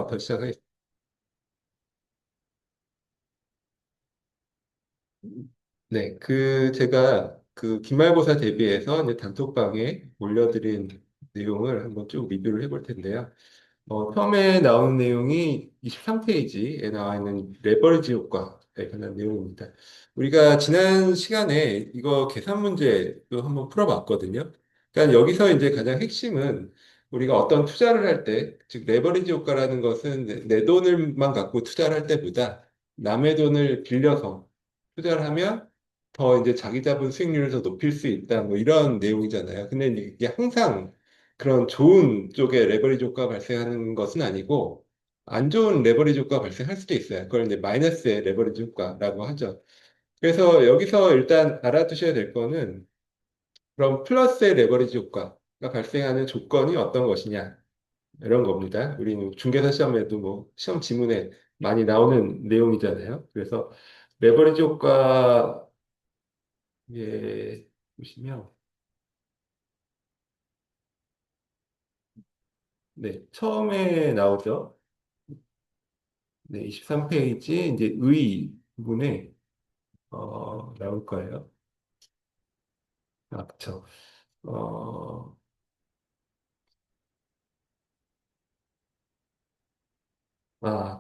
부터 시작하겠습니다. 네, 제가 기말고사 대비해서 이제 단톡방에 올려드린 내용을 한번 쭉 리뷰를 해볼 텐데요. 처음에 나오는 내용이 23페이지에 나와 있는 레버리지 효과에 관한 내용입니다. 우리가 지난 시간에 이거 계산 문제도 한번 풀어봤거든요. 그러니까 여기서 이제 가장 핵심은 우리가 어떤 투자를 할 때, 즉 레버리지 효과라는 것은 내 돈을만 갖고 투자를 할 때보다 남의 돈을 빌려서 투자를 하면 더 이제 자기 자본 수익률을 더 높일 수 있다, 뭐 이런 내용이잖아요. 근데 이게 항상 그런 좋은 쪽에 레버리지 효과가 발생하는 것은 아니고 안 좋은 레버리지 효과가 발생할 수도 있어요. 그걸 이제 마이너스의 레버리지 효과라고 하죠. 그래서 여기서 일단 알아두셔야 될 거는 그럼 플러스의 레버리지 효과가 발생하는 조건이 어떤 것이냐 이런 겁니다. 우리는 중개사 시험에도 뭐 시험 지문에 많이 나오는 내용이잖아요. 그래서 레버리지 효과 보시면 네, 처음에 나오죠. 네, 23페이지 이제 의 부분에 나올 거예요. 아, 그쵸. 어,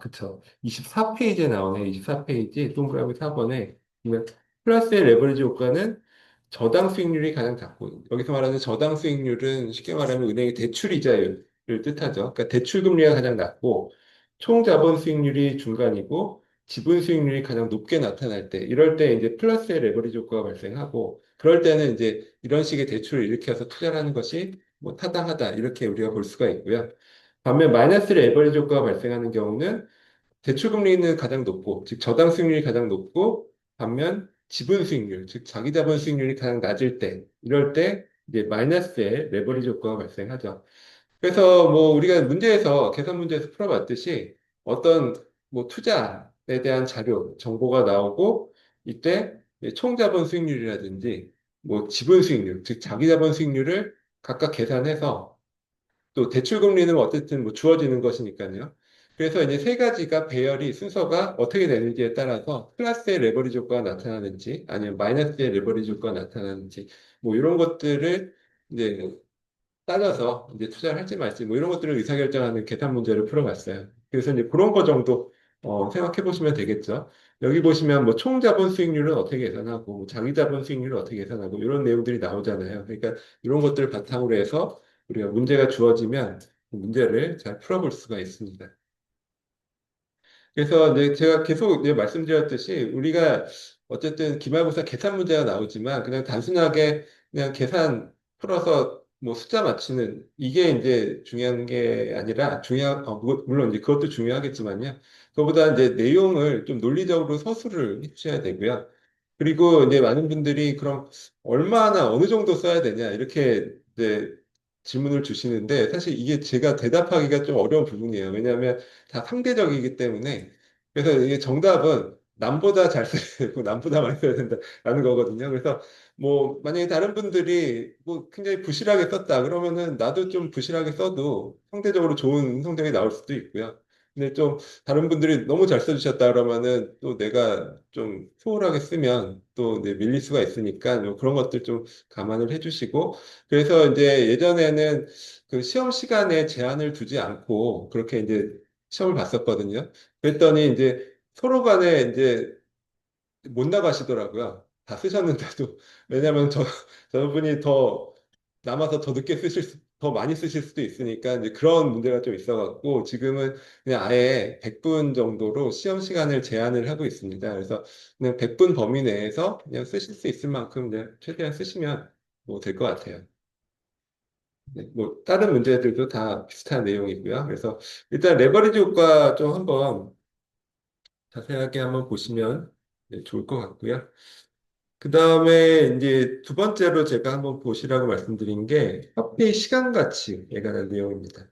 그쵸. 24페이지에 나오네. 24페이지 동그라미 4번에 보면 플러스의 레버리지 효과는 저당 수익률이 가장 작고 여기서 말하는 저당 수익률은 쉽게 말하면 은행의 대출 이자율을 뜻하죠. 그러니까 대출 금리가 가장 낮고 총 자본 수익률이 중간이고 지분 수익률이 가장 높게 나타날 때 이럴 때 이제 플러스의 레버리지 효과가 발생하고 그럴 때는 이제 이런 식의 대출을 일으켜서 투자를 하는 것이 뭐 타당하다 이렇게 우리가 볼 수가 있고요. 반면 마이너스 레버리지 효과가 발생하는 경우는 대출 금리는 가장 높고, 즉 저당 수익률이 가장 높고, 반면 지분 수익률, 즉 자기 자본 수익률이 가장 낮을 때, 이럴 때 이제 마이너스의 레버리지 효과가 발생하죠. 그래서 뭐 우리가 문제에서 계산 문제에서 풀어봤듯이 어떤 뭐 투자에 대한 자료, 정보가 나오고 이때 총 자본 수익률이라든지 뭐 지분 수익률, 즉 자기 자본 수익률을 각각 계산해서 또 대출 금리는 어쨌든 뭐 주어지는 것이니까요. 그래서 이제 세 가지가 배열이 순서가 어떻게 되는지에 따라서 플러스의 레버리지 효과가 나타나는지 아니면 마이너스의 레버리지 효과가 나타나는지 뭐 이런 것들을 이제 따져서 이제 투자를 할지 말지 뭐 이런 것들을 의사결정하는 계산 문제를 풀어봤어요. 그래서 이제 그런 거 정도 생각해 보시면 되겠죠. 여기 보시면 뭐 총 자본 수익률은 어떻게 계산하고 뭐 자기 자본 수익률은 어떻게 계산하고 이런 내용들이 나오잖아요. 그러니까 이런 것들을 바탕으로 해서 우리가 문제가 주어지면 그 문제를 잘 풀어볼 수가 있습니다. 그래서 이제 제가 계속 이제 말씀드렸듯이 우리가 어쨌든 기말고사 계산 문제가 나오지만 그냥 단순하게 그냥 계산 풀어서 뭐 숫자 맞추는 이게 이제 중요한 게 아니라 물론 이제 그것도 중요하겠지만요. 그거보다 이제 내용을 좀 논리적으로 서술을 해주셔야 되고요. 그리고 이제 많은 분들이 그럼 얼마나 어느 정도 써야 되냐 이렇게 이제 질문을 주시는데 사실 이게 제가 대답하기가 좀 어려운 부분이에요. 왜냐하면 다 상대적이기 때문에 그래서 이게 정답은 남보다 잘 써야 되고 남보다 많이 써야 된다라는 거거든요. 그래서 뭐 만약에 다른 분들이 뭐 굉장히 부실하게 썼다 그러면은 나도 좀 부실하게 써도 상대적으로 좋은 성적이 나올 수도 있고요. 근데 좀 다른 분들이 너무 잘 써주셨다 그러면은 또 내가 좀 소홀하게 쓰면 또 이제 밀릴 수가 있으니까 뭐 그런 것들 좀 감안을 해주시고 그래서 이제 예전에는 그 시험 시간에 제한을 두지 않고 그렇게 이제 시험을 봤었거든요. 그랬더니 이제 서로 간에 이제 못 나가시더라고요. 다 쓰셨는데도. 왜냐면 저분이 더 남아서 더 늦게 더 많이 쓰실 수도 있으니까 이제 그런 문제가 좀 있어갖고 지금은 그냥 아예 100분 정도로 시험 시간을 제한을 하고 있습니다. 그래서 그냥 100분 범위 내에서 그냥 쓰실 수 있을 만큼 그냥 최대한 쓰시면 뭐 될 것 같아요. 네, 뭐 다른 문제들도 다 비슷한 내용이고요. 그래서 일단 레버리지 효과 좀 한번 자세하게 한번 보시면 네, 좋을 것 같고요. 그 다음에 이제 두 번째로 제가 한번 보시라고 말씀드린 게 화폐의 시간 가치에 관한 내용입니다.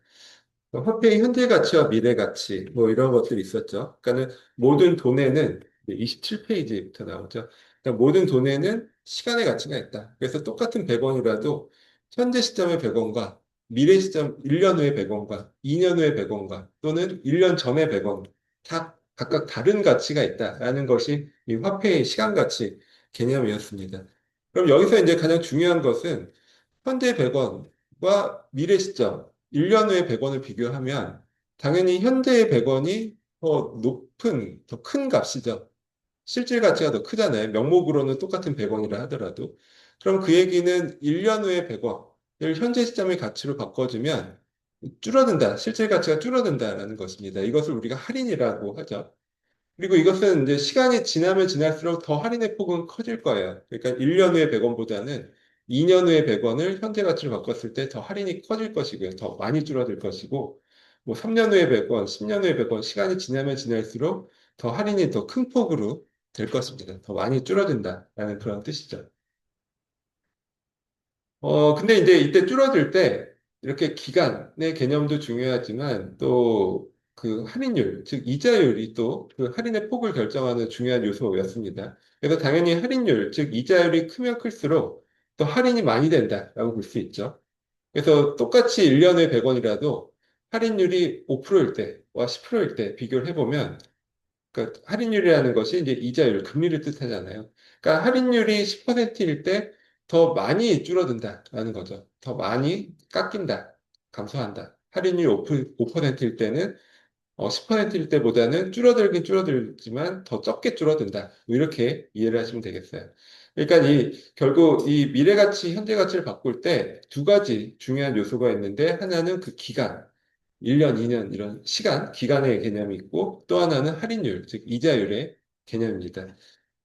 화폐의 현재 가치와 미래 가치 뭐 이런 것들이 있었죠. 그러니까는 모든 돈에는 27페이지부터 나오죠. 그러니까 모든 돈에는 시간의 가치가 있다. 그래서 똑같은 100원이라도 현재 시점의 100원과 미래 시점 1년 후에 100원과 2년 후에 100원과 또는 1년 전에 100원 다 각각 다른 가치가 있다라는 것이 이 화폐의 시간 가치 개념이었습니다. 그럼 여기서 이제 가장 중요한 것은 현재 100원과 미래 시점 1년 후에 100원을 비교하면 당연히 현재의 100원이 더 높은, 더 큰 값이죠. 실질 가치가 더 크잖아요. 명목으로는 똑같은 100원이라 하더라도. 그럼 그 얘기는 1년 후에 100원을 현재 시점의 가치로 바꿔주면 줄어든다. 실질 가치가 줄어든다라는 것입니다. 이것을 우리가 할인이라고 하죠. 그리고 이것은 이제 시간이 지나면 지날수록 더 할인의 폭은 커질 거예요. 그러니까 1년 후에 100원보다는 2년 후에 100원을 현재 가치로 바꿨을 때 더 할인이 커질 것이고요. 더 많이 줄어들 것이고, 뭐 3년 후에 100원, 10년 후에 100원, 시간이 지나면 지날수록 더 할인이 더 큰 폭으로 될 것입니다. 더 많이 줄어든다라는 그런 뜻이죠. 근데 이제 이때 줄어들 때 이렇게 기간의 개념도 중요하지만 또 그 할인율, 즉 이자율이 또 그 할인의 폭을 결정하는 중요한 요소였습니다. 그래서 당연히 할인율, 즉 이자율이 크면 클수록 또 할인이 많이 된다라고 볼 수 있죠. 그래서 똑같이 1년에 100원이라도 할인율이 5%일 때와 10%일 때 비교를 해보면 그러니까 할인율이라는 것이 이제 이자율, 금리를 뜻하잖아요. 그러니까 할인율이 10%일 때 더 많이 줄어든다라는 거죠. 더 많이 깎인다, 감소한다. 할인율 5%일 때는 10%일 때보다는 줄어들긴 줄어들지만 더 적게 줄어든다. 뭐 이렇게 이해를 하시면 되겠어요. 그러니까 결국 이 미래 가치, 현재 가치를 바꿀 때 두 가지 중요한 요소가 있는데 하나는 그 기간, 1년, 2년 이런 시간, 기간의 개념이 있고 또 하나는 할인율, 즉 이자율의 개념입니다.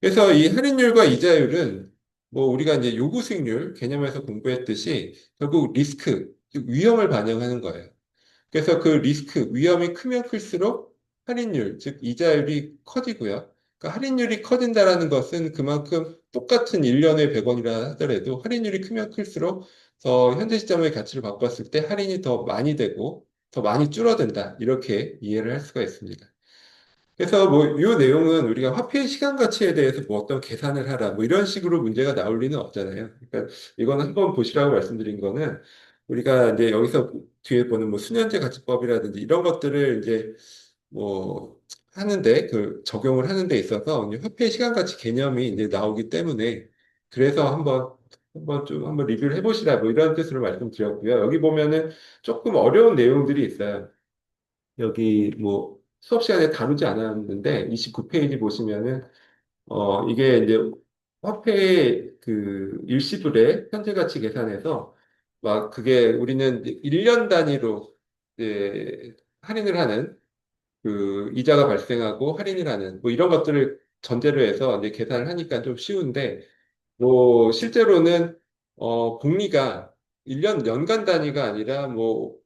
그래서 이 할인율과 이자율은 뭐 우리가 이제 요구 수익률 개념에서 공부했듯이 결국 리스크, 즉 위험을 반영하는 거예요. 그래서 그 리스크, 위험이 크면 클수록 할인율, 즉 이자율이 커지고요. 그러니까 할인율이 커진다라는 것은 그만큼 똑같은 1년에 100원이라 하더라도 할인율이 크면 클수록 더 현재 시점의 가치를 바꿨을 때 할인이 더 많이 되고 더 많이 줄어든다. 이렇게 이해를 할 수가 있습니다. 그래서 뭐 이 내용은 우리가 화폐의 시간 가치에 대해서 뭐 어떤 계산을 하라 뭐 이런 식으로 문제가 나올 리는 없잖아요. 그러니까 이거는 한번 보시라고 말씀드린 거는 우리가 이제 여기서 뒤에 보는 뭐 수년제 가치법이라든지 이런 것들을 이제 뭐 하는데 그 적용을 하는 데 있어서 이제 화폐의 시간 가치 개념이 이제 나오기 때문에 그래서 한번 리뷰를 해보시라 뭐 이런 뜻으로 말씀드렸고요. 여기 보면은 조금 어려운 내용들이 있어요. 여기 뭐 수업 시간에 다루지 않았는데 29페이지 보시면은 이게 이제 화폐의 그 일시불의 현재 가치 계산에서 막 그게 우리는 이제 1년 단위로 이제 할인을 하는 그 이자가 발생하고 할인을 하는 뭐 이런 것들을 전제로 해서 이제 계산을 하니까 좀 쉬운데 뭐 실제로는 복리가 1년 연간 단위가 아니라 뭐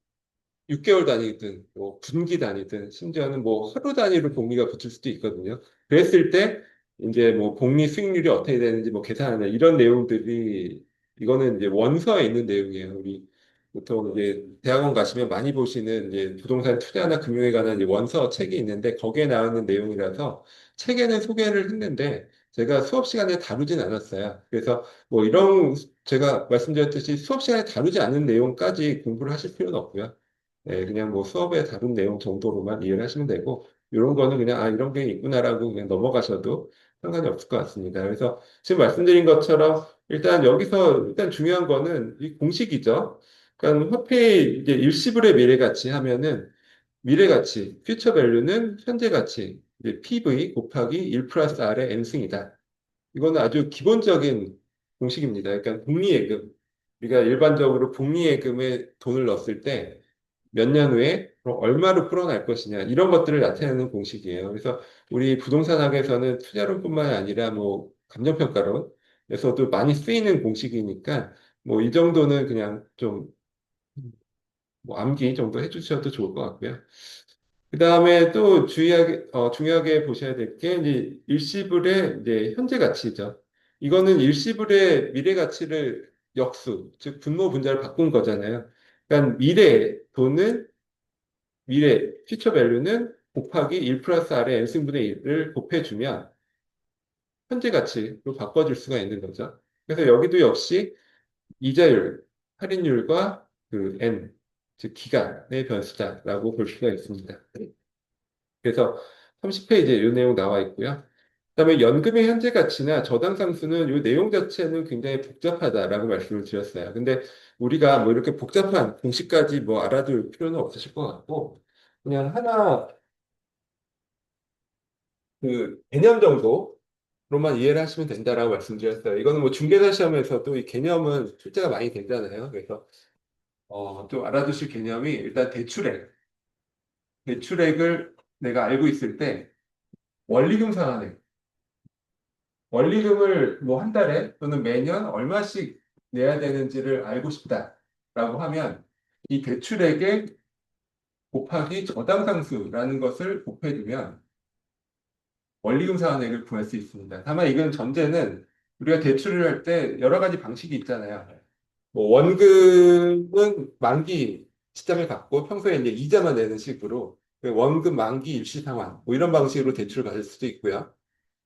6개월 단위든 뭐 분기 단위든 심지어는 뭐 하루 단위로 복리가 붙을 수도 있거든요. 그랬을 때 이제 뭐 복리 수익률이 어떻게 되는지 뭐 계산하는 이런 내용들이 이거는 이제 원서에 있는 내용이에요. 우리 보통 이제 대학원 가시면 많이 보시는 이제 부동산 투자나 금융에 관한 이제 원서 책이 있는데 거기에 나오는 내용이라서 책에는 소개를 했는데 제가 수업 시간에 다루진 않았어요. 그래서 뭐 이런 제가 말씀드렸듯이 수업 시간에 다루지 않은 내용까지 공부를 하실 필요는 없고요. 네, 그냥 뭐 수업에 다룬 내용 정도로만 이해를 하시면 되고, 이런 거는 그냥, 아, 이런 게 있구나라고 그냥 넘어가셔도 상관이 없을 것 같습니다. 그래서 지금 말씀드린 것처럼, 일단 여기서, 일단 중요한 거는 이 공식이죠. 그러니까 화폐의 이제 일시불의 미래 가치 하면은, 미래 가치, 퓨처 밸류는 현재 가치, 이제 PV 곱하기 1 플러스 R의 N승이다. 이거는 아주 기본적인 공식입니다. 그러니까 복리예금. 우리가 일반적으로 복리예금에 돈을 넣었을 때, 몇 년 후에 그럼 얼마로 풀어날 것이냐 이런 것들을 나타내는 공식이에요. 그래서 우리 부동산학에서는 투자론뿐만 아니라 뭐 감정평가론에서도 많이 쓰이는 공식이니까 뭐 이 정도는 그냥 좀 뭐 암기 정도 해주셔도 좋을 것 같고요. 그 다음에 또 중요하게 보셔야 될 게 이제 일시불의 이제 현재 가치죠. 이거는 일시불의 미래 가치를 역수, 즉 분모 분자를 바꾼 거잖아요. 그러니까 미래 돈은 미래 퓨처 밸류는 곱하기 1 플러스 R의 n승분의 1을 곱해주면 현재 가치로 바꿔줄 수가 있는 거죠. 그래서 여기도 역시 이자율, 할인율과 그 N, 즉 기간의 변수다라고 볼 수가 있습니다. 그래서 30페이지에 이 내용 나와 있고요. 그다음에 연금의 현재 가치나 저당 상수는 이 내용 자체는 굉장히 복잡하다라고 말씀을 드렸어요. 근데 우리가 뭐 이렇게 복잡한 공식까지 뭐 알아둘 필요는 없으실 것 같고 그냥 하나 그 개념 정도로만 이해를 하시면 된다라고 말씀드렸어요. 이거는 뭐 중개사 시험에서도 이 개념은 출제가 많이 되잖아요. 그래서 좀 알아두실 개념이 일단 대출액을 내가 알고 있을 때 원리금 상환액 원리금을 뭐 한 달에 또는 매년 얼마씩 내야 되는지를 알고 싶다라고 하면 이 대출액에 곱하기 저당상수라는 것을 곱해주면 원리금 상환액을 구할 수 있습니다. 다만 이건 전제는 우리가 대출을 할 때 여러 가지 방식이 있잖아요. 뭐 원금은 만기 시점을 갖고 평소에 이제 이자만 내는 식으로 그 원금 만기 일시 상환 뭐 이런 방식으로 대출을 받을 수도 있고요.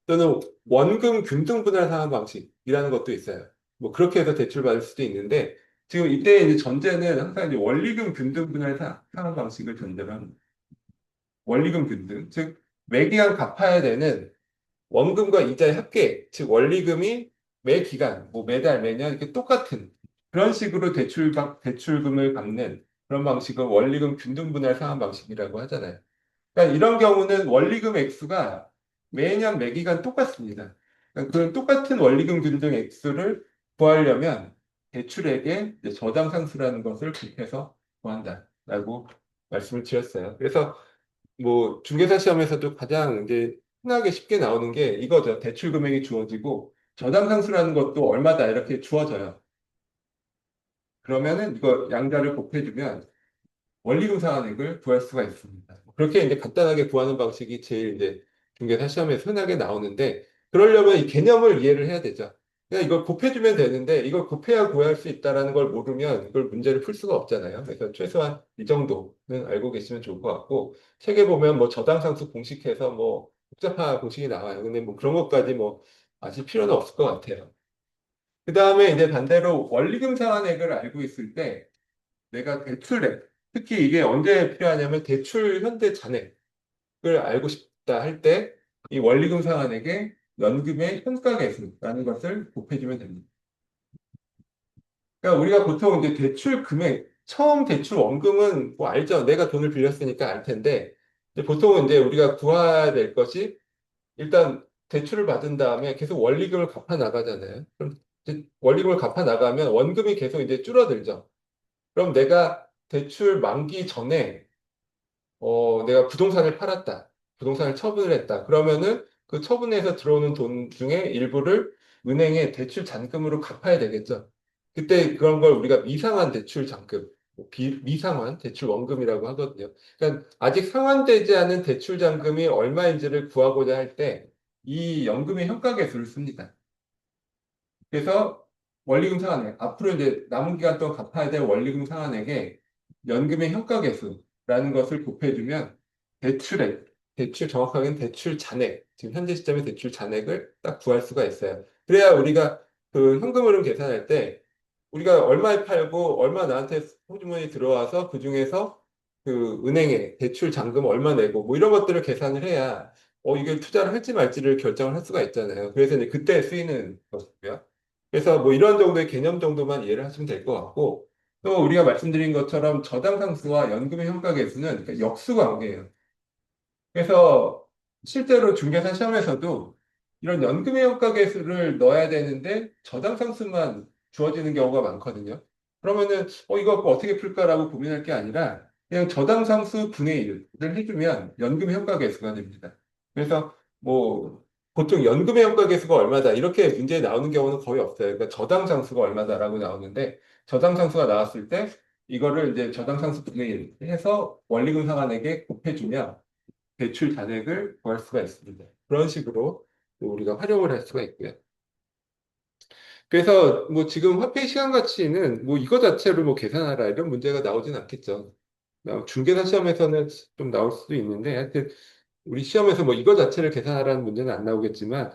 또는 원금 균등 분할 상환 방식이라는 것도 있어요. 뭐 그렇게 해서 대출 받을 수도 있는데 지금 이때 이제 전제는 항상 이제 원리금 균등 분할 상환 방식을 전제로 합니다. 원리금 균등, 즉 매기간 갚아야 되는 원금과 이자의 합계, 즉 원리금이 매 기간, 뭐 매달, 매년 이렇게 똑같은 그런 식으로 대출금을 갚는 그런 방식을 원리금 균등분할 상환 방식이라고 하잖아요. 그러니까 이런 경우는 원리금 액수가 매년 매기간 똑같습니다. 그러니까 그런 똑같은 원리금 균등 액수를 구하려면 대출액의 이제 저당 상수라는 것을 곱해서 구한다라고 말씀을 드렸어요. 그래서 뭐 중개사 시험에서도 가장 이제 흔하게 쉽게 나오는 게 이거죠. 대출 금액이 주어지고 저당 상수라는 것도 얼마다 이렇게 주어져요. 그러면은 이거 양자를 곱해주면 원리금 상환액을 구할 수가 있습니다. 그렇게 이제 간단하게 구하는 방식이 제일 이제 중개사 시험에서 흔하게 나오는데 그러려면 이 개념을 이해를 해야 되죠. 그냥 이걸 곱해주면 되는데 이걸 곱해야 구할 수 있다는 걸 모르면 이걸 문제를 풀 수가 없잖아요. 그래서 최소한 이 정도는 알고 계시면 좋을 것 같고 책에 보면 뭐 저당상수 공식해서 뭐 복잡한 공식이 나와요. 근데 뭐 그런 것까지 뭐 아실 필요는 없을 것 같아요. 그 다음에 이제 반대로 원리금 상환액을 알고 있을 때 내가 대출액, 특히 이게 언제 필요하냐면 대출 현대 잔액을 알고 싶다 할 때 이 원리금 상환액에 연금의 현가계수라는 것을 곱해주면 됩니다. 그러니까 우리가 보통 이제 대출 금액, 처음 대출 원금은 뭐 알죠. 내가 돈을 빌렸으니까 알 텐데 이제 보통은 이제 우리가 구해야 될 것이 일단 대출을 받은 다음에 계속 원리금을 갚아 나가잖아요. 그럼 이제 원리금을 갚아 나가면 원금이 계속 이제 줄어들죠. 그럼 내가 대출 만기 전에 내가 부동산을 팔았다. 부동산을 처분을 했다. 그러면은 그 처분해서 들어오는 돈 중에 일부를 은행에 대출 잔금으로 갚아야 되겠죠. 그때 그런 걸 우리가 미상환 대출 잔금, 미상환 대출 원금이라고 하거든요. 그러니까 아직 상환되지 않은 대출 잔금이 얼마인지를 구하고자 할 때 이 연금의 현가계수를 씁니다. 그래서 원리금 상환액, 앞으로 이제 남은 기간 동안 갚아야 될 원리금 상환액에 연금의 현가계수라는 것을 곱해주면 대출액, 대출 정확하게는 대출 잔액, 지금 현재 시점의 대출 잔액을 딱 구할 수가 있어요. 그래야 우리가 그 현금 흐름 계산할 때 우리가 얼마에 팔고 얼마 나한테 호주머니 들어와서 그 중에서 그 은행에 대출 잔금 얼마 내고 뭐 이런 것들을 계산을 해야 이게 투자를 할지 말지를 결정을 할 수가 있잖아요. 그래서 이제 그때 쓰이는 것이고요. 그래서 뭐 이런 정도의 개념 정도만 이해를 하시면 될 것 같고 또 우리가 말씀드린 것처럼 저당 상수와 연금의 현가계수는 그러니까 역수 관계예요. 그래서 실제로 중개사 시험에서도 이런 연금의 효과계수를 넣어야 되는데 저당 상수만 주어지는 경우가 많거든요. 그러면은 이거 갖고 어떻게 풀까라고 고민할 게 아니라 그냥 저당 상수 분의 1을 해주면 연금의 효과계수가 됩니다. 그래서 뭐 보통 연금의 효과계수가 얼마다 이렇게 문제에 나오는 경우는 거의 없어요. 그러니까 저당 상수가 얼마다라고 나오는데 저당 상수가 나왔을 때 이거를 이제 저당 상수 분의 1 해서 원리금 상환액에 곱해주면 대출 잔액을 구할 수가 있습니다. 그런 식으로 또 우리가 활용을 할 수가 있고요. 그래서 뭐 지금 화폐 시간 가치는 뭐 이거 자체로 뭐 계산하라 이런 문제가 나오진 않겠죠. 중개사 시험에서는 좀 나올 수도 있는데 하여튼 우리 시험에서 뭐 이거 자체를 계산하라는 문제는 안 나오겠지만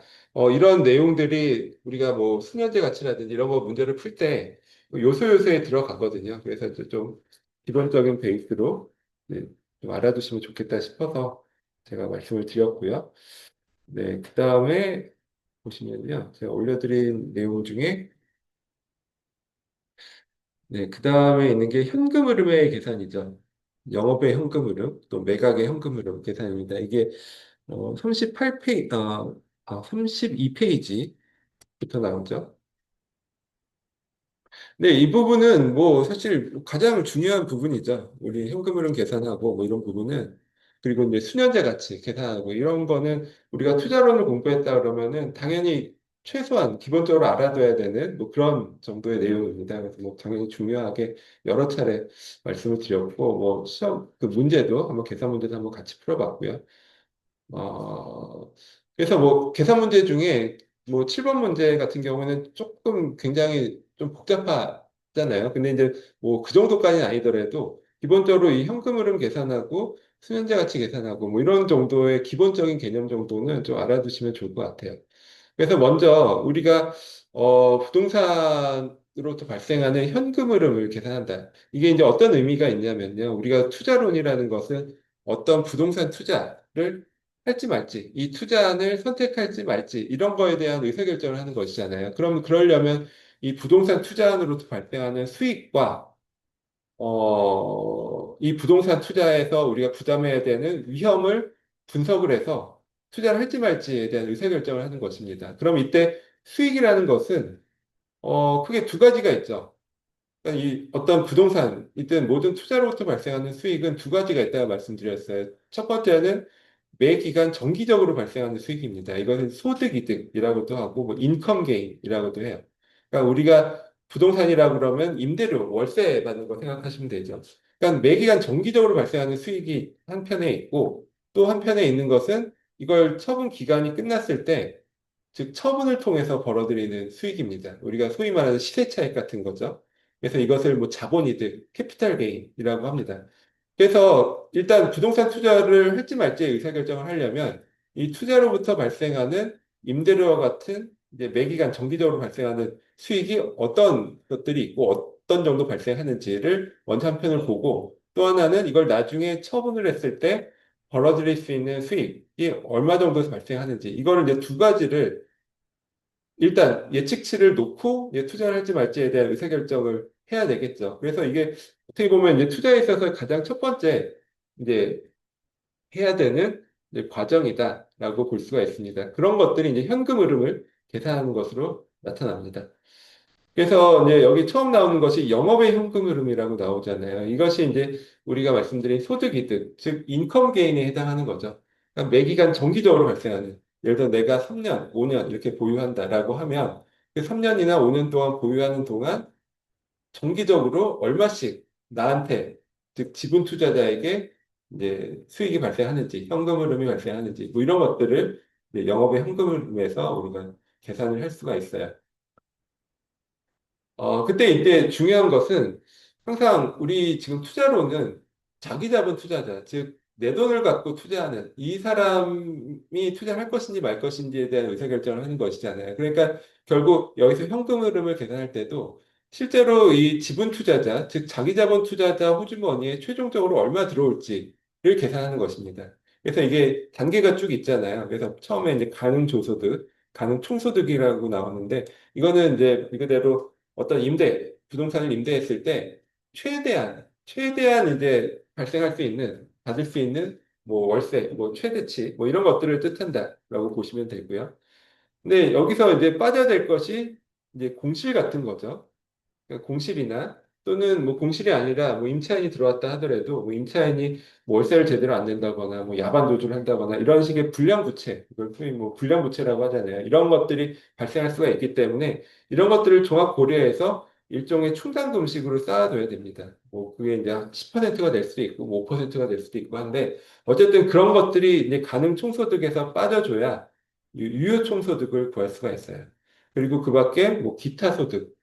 이런 내용들이 우리가 뭐 수년제 가치라든지 이런 거 문제를 풀 때 요소요소에 들어가거든요. 그래서 이제 좀 기본적인 베이스로 네, 좀 알아두시면 좋겠다 싶어서 제가 말씀을 드렸고요. 네, 그 다음에 보시면요. 제가 올려드린 내용 중에 네, 그 다음에 있는 게 현금 흐름의 계산이죠. 영업의 현금 흐름, 또 매각의 현금 흐름 계산입니다. 이게 38페이지, 32페이지부터 나오죠. 네, 이 부분은 뭐 사실 가장 중요한 부분이죠. 우리 현금흐름 계산하고 뭐 이런 부분은 그리고 이제 수년제 가치 계산하고 이런 거는 우리가 투자론을 공부했다 그러면은 당연히 최소한 기본적으로 알아둬야 되는 뭐 그런 정도의 내용입니다. 그래서 뭐 당연히 중요하게 여러 차례 말씀을 드렸고 뭐 시험 그 문제도 한번 계산 문제도 한번 같이 풀어봤고요. 그래서 뭐 계산 문제 중에 뭐 7번 문제 같은 경우는 조금 굉장히 좀 복잡하잖아요. 근데 이제 뭐 그 정도까지는 아니더라도 기본적으로 이 현금 흐름 계산하고 수면제 가치 계산하고 뭐 이런 정도의 기본적인 개념 정도는 좀 알아두시면 좋을 것 같아요. 그래서 먼저 우리가 부동산으로부터 발생하는 현금 흐름을 계산한다. 이게 이제 어떤 의미가 있냐면요. 우리가 투자론이라는 것은 어떤 부동산 투자를 할지 말지, 이 투자를 선택할지 말지, 이런 거에 대한 의사결정을 하는 것이잖아요. 그럼 그러려면 이 부동산 투자로부터 발생하는 수익과 이 부동산 투자에서 우리가 부담해야 되는 위험을 분석을 해서 투자를 할지 말지에 대한 의사결정을 하는 것입니다. 그럼 이때 수익이라는 것은 크게 두 가지가 있죠. 그러니까 이 어떤 부동산, 이든 모든 투자로부터 발생하는 수익은 두 가지가 있다고 말씀드렸어요. 첫 번째는 매 기간 정기적으로 발생하는 수익입니다. 이것은 소득이득이라고도 하고 뭐 인컴 게인이라고도 해요. 그러니까 우리가 부동산이라고 그러면 임대료, 월세 받는 거 생각하시면 되죠. 그러니까 매 기간 정기적으로 발생하는 수익이 한편에 있고 또 한편에 있는 것은 이걸 처분 기간이 끝났을 때 즉 처분을 통해서 벌어들이는 수익입니다. 우리가 소위 말하는 시세 차익 같은 거죠. 그래서 이것을 뭐 자본이득, 캐피탈 게인이라고 합니다. 그래서 일단 부동산 투자를 할지 말지 의사결정을 하려면 이 투자로부터 발생하는 임대료와 같은 이제 매기간 정기적으로 발생하는 수익이 어떤 것들이 있고 어떤 정도 발생하는지를 먼저 한편을 보고 또 하나는 이걸 나중에 처분을 했을 때 벌어들일 수 있는 수익이 얼마 정도 발생하는지 이거를 이제 두 가지를 일단 예측치를 놓고 투자를 할지 말지에 대한 의사결정을 해야 되겠죠. 그래서 이게 어떻게 보면 이제 투자에 있어서 가장 첫 번째 이제 해야 되는 이제 과정이다라고 볼 수가 있습니다. 그런 것들이 이제 현금 흐름을 계산하는 것으로 나타납니다. 그래서 이제 여기 처음 나오는 것이 영업의 현금 흐름이라고 나오잖아요. 이것이 이제 우리가 말씀드린 소득이득, 즉 인컴 게인에 해당하는 거죠. 그러니까 매기간 정기적으로 발생하는. 예를 들어 내가 3년, 5년 이렇게 보유한다라고 하면 그 3년이나 5년 동안 보유하는 동안 정기적으로 얼마씩 나한테, 즉 지분 투자자에게 이제 수익이 발생하는지, 현금 흐름이 발생하는지 뭐 이런 것들을 이제 영업의 현금 흐름에서 우리가 계산을 할 수가 있어요. 그때 이때 중요한 것은 항상 우리 지금 투자로는 자기 자본 투자자, 즉, 내 돈을 갖고 투자하는 이 사람이 투자를 할 것인지 말 것인지에 대한 의사결정을 하는 것이잖아요. 그러니까 결국 여기서 현금 흐름을 계산할 때도 실제로 이 지분 투자자, 즉, 자기 자본 투자자 호주머니에 최종적으로 얼마 들어올지를 계산하는 것입니다. 그래서 이게 단계가 쭉 있잖아요. 그래서 처음에 이제 가능 조소득, 가능 총소득이라고 나오는데 이거는 이제 말 그대로 어떤 부동산을 임대했을 때 최대한 이제 발생할 수 있는, 받을 수 있는 뭐 월세, 뭐 최대치, 뭐 이런 것들을 뜻한다라고 보시면 되고요. 근데 여기서 이제 빠져야 될 것이 이제 공실 같은 거죠. 그러니까 공실이나 또는 뭐 공실이 아니라 뭐 임차인이 들어왔다 하더라도 뭐 임차인이 뭐 월세를 제대로 안 낸다거나 뭐 야반 도주를 한다거나 이런 식의 불량부채, 이걸 소위 뭐 불량부채라고 하잖아요. 이런 것들이 발생할 수가 있기 때문에 이런 것들을 종합 고려해서 일종의 충당금식으로 쌓아둬야 됩니다. 뭐 그게 이제 10%가 될 수도 있고 뭐 5%가 될 수도 있고 한데 어쨌든 그런 것들이 이제 가능 총소득에서 빠져줘야 유효 총소득을 구할 수가 있어요. 그리고 그 밖에 뭐 기타 소득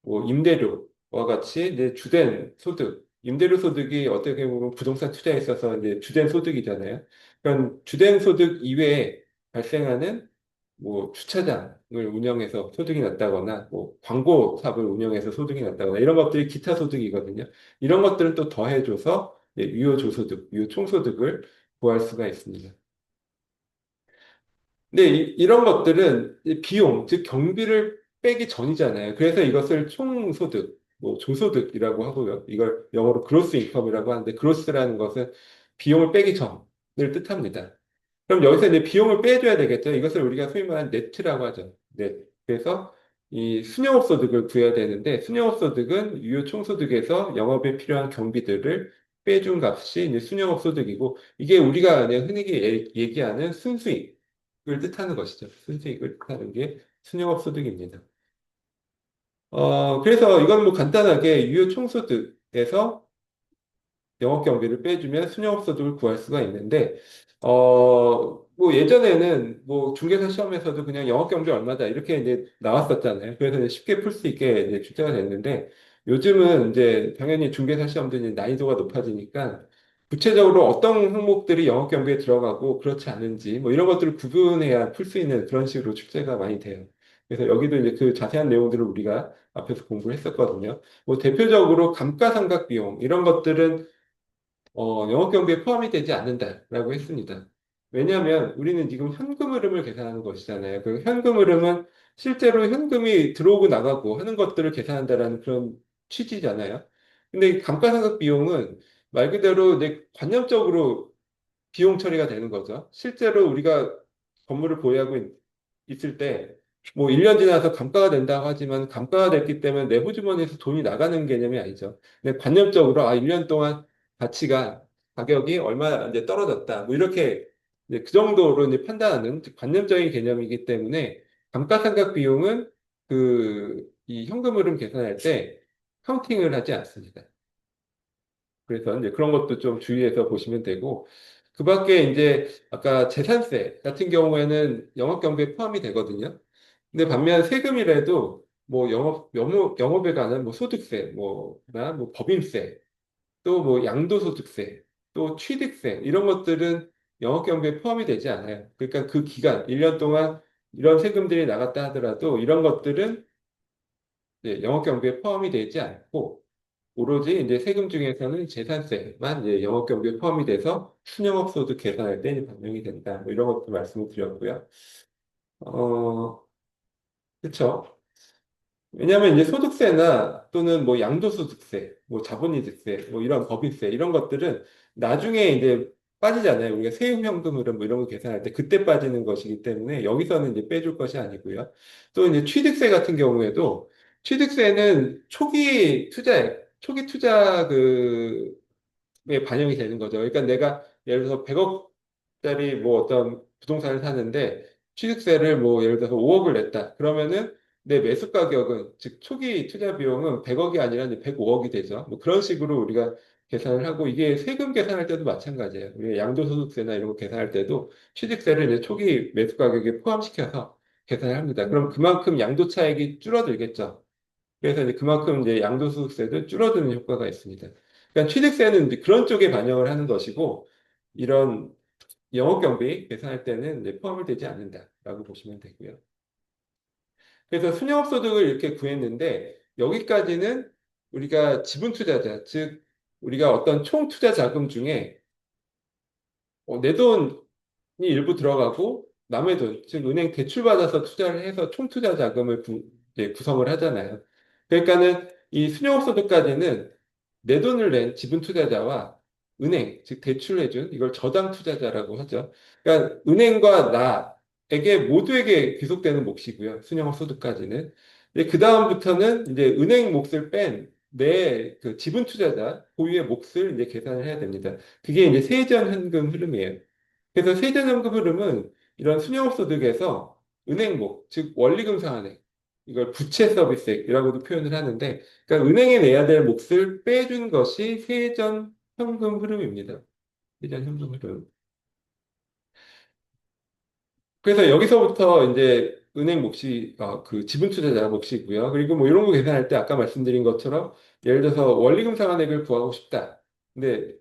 뭐 임대료와 같이 이제 주된 소득, 임대료 소득이 어떻게 보면 부동산 투자에 있어서 이제 주된 소득이잖아요. 그런 주된 소득 이외에 발생하는 뭐 주차장을 운영해서 소득이 났다거나 뭐 광고사업을 운영해서 소득이 났다거나 이런 것들이 기타 소득이거든요. 이런 것들은 또 더해줘서 유효조소득, 유효총소득을 구할 수가 있습니다. 근데 이런 것들은 이 비용, 즉 경비를 빼기 전이잖아요. 그래서 이것을 총소득, 뭐 조소득이라고 하고요. 이걸 영어로 그로스 인컴이라고 하는데 그로스라는 것은 비용을 빼기 전을 뜻합니다. 그럼 여기서 이제 비용을 빼줘야 되겠죠. 이것을 우리가 소위 말하는 네트라고 하죠. 네. 그래서 이 순영업 소득을 구해야 되는데 순영업 소득은 유효 총소득에서 영업에 필요한 경비들을 빼준 값이 이제 순영업 소득이고 이게 우리가 그냥 흔히 얘기하는 순수익 을 뜻하는 것이죠. 순수익을 뜻하는 게 순영업 소득입니다. 그래서 이건 뭐 간단하게 유효총소득에서 영업 경비를 빼주면 순영업 소득을 구할 수가 있는데, 뭐 예전에는 뭐 중개사 시험에서도 그냥 영업 경비 얼마다 이렇게 이제 나왔었잖아요. 그래서 이제 쉽게 풀 수 있게 이제 출제가 됐는데, 요즘은 이제 당연히 중개사 시험도 이제 난이도가 높아지니까 구체적으로 어떤 항목들이 영업 경비에 들어가고 그렇지 않은지 뭐 이런 것들을 구분해야 풀 수 있는 그런 식으로 출제가 많이 돼요. 그래서 여기도 이제 그 자세한 내용들을 우리가 앞에서 공부를 했었거든요. 뭐 대표적으로 감가상각 비용 이런 것들은 영업 경비에 포함이 되지 않는다라고 했습니다. 왜냐하면 우리는 지금 현금 흐름을 계산하는 것이잖아요. 그 현금 흐름은 실제로 현금이 들어오고 나가고 하는 것들을 계산한다라는 그런 취지잖아요. 근데 이 감가상각 비용은 말 그대로 이제 관념적으로 비용 처리가 되는 거죠. 실제로 우리가 건물을 보유하고 있을 때, 뭐 1년 지나서 감가가 된다고 하지만 감가가 됐기 때문에 내 호주머니에서 돈이 나가는 개념이 아니죠. 근데 관념적으로 1년 동안 가치가, 가격이 얼마 이제 떨어졌다. 뭐 이렇게 이제 그 정도로 이제 판단하는 관념적인 개념이기 때문에 감가상각 비용은 이 현금 흐름 계산할 때 카운팅을 하지 않습니다. 그래서 이제 그런 것도 좀 주의해서 보시면 되고, 그 밖에 이제 아까 재산세 같은 경우에는 영업경비에 포함이 되거든요. 근데 반면 세금이라도 뭐 영업에 관한 뭐 소득세, 뭐 법인세, 또 뭐 양도소득세, 또 취득세, 이런 것들은 영업경비에 포함이 되지 않아요. 그러니까 그 기간, 1년 동안 이런 세금들이 나갔다 하더라도 이런 것들은 영업경비에 포함이 되지 않고, 오로지 이제 세금 중에서는 재산세만 이제 영업경비에 포함이 돼서 순영업 소득 계산할 때 이제 반영이 된다. 뭐 이런 것도 말씀을 드렸고요. 어, 그렇죠. 왜냐하면 이제 소득세나 또는 뭐 양도소득세, 뭐 자본이득세, 뭐 이런 법인세 이런 것들은 나중에 이제 빠지잖아요. 우리가 세후현금으로 뭐 이런 거 계산할 때 그때 빠지는 것이기 때문에 여기서는 이제 빼줄 것이 아니고요. 또 이제 취득세 같은 경우에도 취득세는 초기 투자 에 반영이 되는 거죠. 그러니까 내가 예를 들어서 100억짜리 뭐 어떤 부동산을 사는데 취득세를 뭐 예를 들어서 5억을 냈다. 그러면은 내 매수 가격은 즉 초기 투자 비용은 100억이 아니라 이제 105억이 되죠. 뭐 그런 식으로 우리가 계산을 하고 이게 세금 계산할 때도 마찬가지예요. 우리가 양도소득세나 이런 거 계산할 때도 취득세를 이제 초기 매수 가격에 포함시켜서 계산을 합니다. 그럼 그만큼 양도 차익이 줄어들겠죠. 그래서 이제 그만큼 이제 양도소득세도 줄어드는 효과가 있습니다. 그러니까 취득세는 이제 그런 쪽에 반영을 하는 것이고, 이런 영업경비 계산할 때는 이제 포함이 되지 않는다라고 보시면 되고요. 그래서 순영업소득을 이렇게 구했는데, 여기까지는 우리가 지분투자자, 즉, 우리가 어떤 총투자 자금 중에 내 돈이 일부 들어가고 남의 돈, 즉 은행 대출받아서 투자를 해서 총투자 자금을 이제 구성을 하잖아요. 그러니까는 이 순영업소득까지는 내 돈을 낸 지분 투자자와 은행, 즉 대출해준 이걸 저당 투자자라고 하죠. 그러니까 은행과 나에게 모두에게 귀속되는 몫이고요. 순영업소득까지는. 그 다음부터는 이제 은행 몫을 뺀 내 그 지분 투자자 고유의 몫을 이제 계산을 해야 됩니다. 그게 이제 세전 현금 흐름이에요. 그래서 세전현금 흐름은 이런 순영업소득에서 은행목, 즉 원리금상환액, 이걸 부채 서비스액이라고도 표현을 하는데, 그러니까 은행에 내야 될 몫을 빼준 것이 세전현금 흐름입니다. 세전현금 흐름. 그래서 여기서부터 이제 은행 몫이 그 지분 투자자 몫이고요. 그리고 뭐 이런 거 계산할 때 아까 말씀드린 것처럼 예를 들어서 원리금 상환액을 구하고 싶다. 근데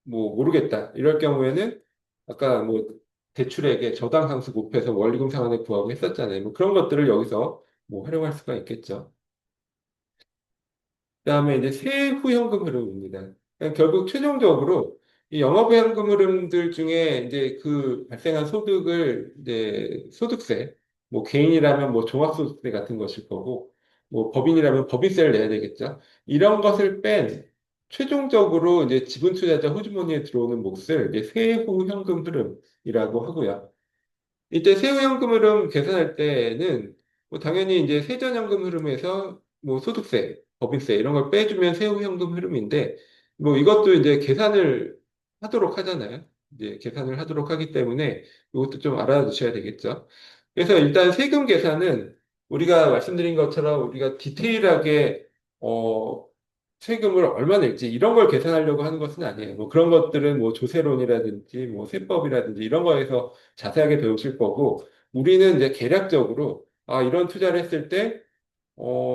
뭐 모르겠다. 이럴 경우에는 아까 뭐 대출액의 저당 상수 곱해서 원리금 상환을 구하고 했었잖아요. 뭐 그런 것들을 여기서 뭐 활용할 수가 있겠죠. 그다음에 이제 세후 현금 흐름입니다. 그러니까 결국 최종적으로 이 영업 현금 흐름들 중에 이제 그 발생한 소득을 이제 소득세, 뭐 개인이라면 뭐 종합소득세 같은 것일 거고, 뭐 법인이라면 법인세를 내야 되겠죠. 이런 것을 뺀 최종적으로 이제 지분 투자자 호주머니에 들어오는 몫을 이제 세후 현금 흐름이라고 하고요. 이때 세후연금 흐름 계산할 때는 뭐 당연히 이제 세전연금 흐름에서 뭐 소득세, 법인세 이런 걸 빼주면 세후연금 흐름인데 뭐 이것도 이제 계산을 하도록 하잖아요. 이제 계산을 하도록 하기 때문에 이것도 좀 알아두셔야 되겠죠. 그래서 일단 세금 계산은 우리가 말씀드린 것처럼 우리가 디테일하게 어 세금을 얼마 낼지 이런 걸 계산하려고 하는 것은 아니에요. 뭐 그런 것들은 뭐 조세론이라든지 뭐 세법이라든지 이런 거에서 자세하게 배우실 거고, 우리는 이제 계략적으로, 아, 이런 투자를 했을 때,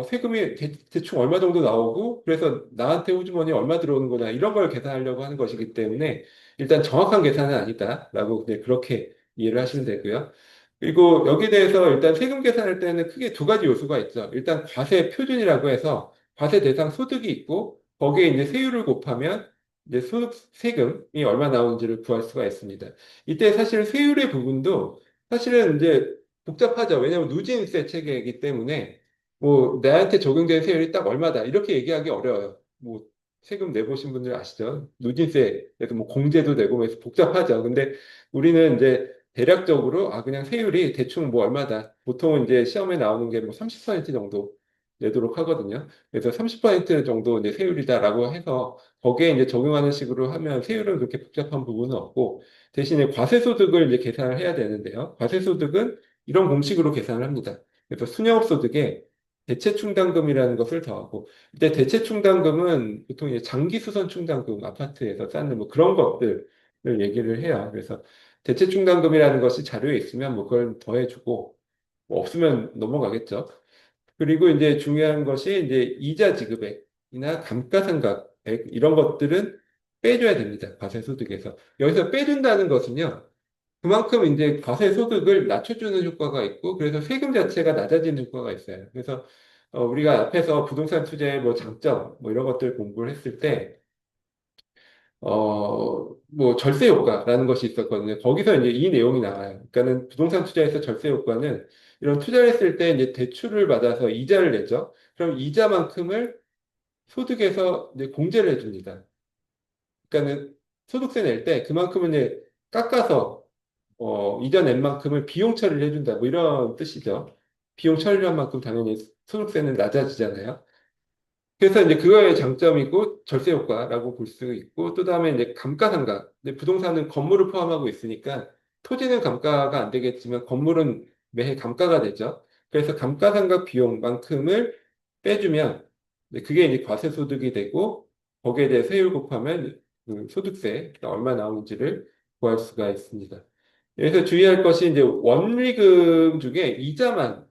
세금이 대충 얼마 정도 나오고, 그래서 나한테 호주머니 얼마 들어오는 거냐, 이런 걸 계산하려고 하는 것이기 때문에, 일단 정확한 계산은 아니다라고 그냥 그렇게 이해를 하시면 되고요. 그리고 여기에 대해서 일단 세금 계산할 때는 크게 두 가지 요소가 있죠. 일단 과세 표준이라고 해서 과세 대상 소득이 있고, 거기에 이제 세율을 곱하면 이제 소득 세금이 얼마 나오는지를 구할 수가 있습니다. 이때 사실 세율의 부분도 사실은 이제 복잡하죠. 왜냐하면 누진세 체계이기 때문에 뭐 나한테 적용된 세율이 딱 얼마다 이렇게 얘기하기 어려워요. 뭐 세금 내보신 분들 아시죠? 누진세에서 뭐 공제도 내고 해서 복잡하죠. 근데 우리는 이제 대략적으로 아 그냥 세율이 대충 뭐 얼마다. 보통은 이제 시험에 나오는 게 뭐 30% 정도 내도록 하거든요. 그래서 30% 정도 이제 세율이다라고 해서 거기에 이제 적용하는 식으로 하면 세율은 그렇게 복잡한 부분은 없고 대신에 과세소득을 이제 계산을 해야 되는데요. 과세소득은 이런 공식으로 계산을 합니다. 그래서 순영업소득에 대체충당금이라는 것을 더하고 이때 대체충당금은 보통 이제 장기수선충당금 아파트에서 쌓는 뭐 그런 것들을 얘기를 해요. 그래서 대체충당금이라는 것이 자료에 있으면 뭐 그걸 더해주고 뭐 없으면 넘어가겠죠. 그리고 이제 중요한 것이 이제 이자 지급액이나 감가상각액 이런 것들은 빼줘야 됩니다. 과세소득에서. 여기서 빼준다는 것은요. 그만큼 이제 과세소득을 낮춰주는 효과가 있고 그래서 세금 자체가 낮아지는 효과가 있어요. 그래서 우리가 앞에서 부동산 투자의 뭐 장점 뭐 이런 것들 공부를 했을 때 뭐 절세 효과라는 것이 있었거든요. 거기서 이제 이 내용이 나와요. 그러니까는 부동산 투자에서 절세 효과는 이런 투자를 했을 때 이제 대출을 받아서 이자를 내죠. 그럼 이자만큼을 소득에서 이제 공제를 해줍니다. 그러니까는 소득세 낼 때 그만큼은 이제 깎아서 이자 낸 만큼을 비용 처리를 해준다. 뭐 이런 뜻이죠. 비용 처리한 만큼 당연히 소득세는 낮아지잖아요. 그래서 이제 그거의 장점이고 절세 효과라고 볼 수 있고 또 다음에 이제 감가상각. 근데 부동산은 건물을 포함하고 있으니까 토지는 감가가 안 되겠지만 건물은 매해 감가가 되죠. 그래서 감가상각 비용만큼을 빼주면 이제 그게 이제 과세소득이 되고 거기에 대해 세율 곱하면 그 소득세 얼마 나오는지를 구할 수가 있습니다. 그래서 주의할 것이 이제 원리금 중에 이자만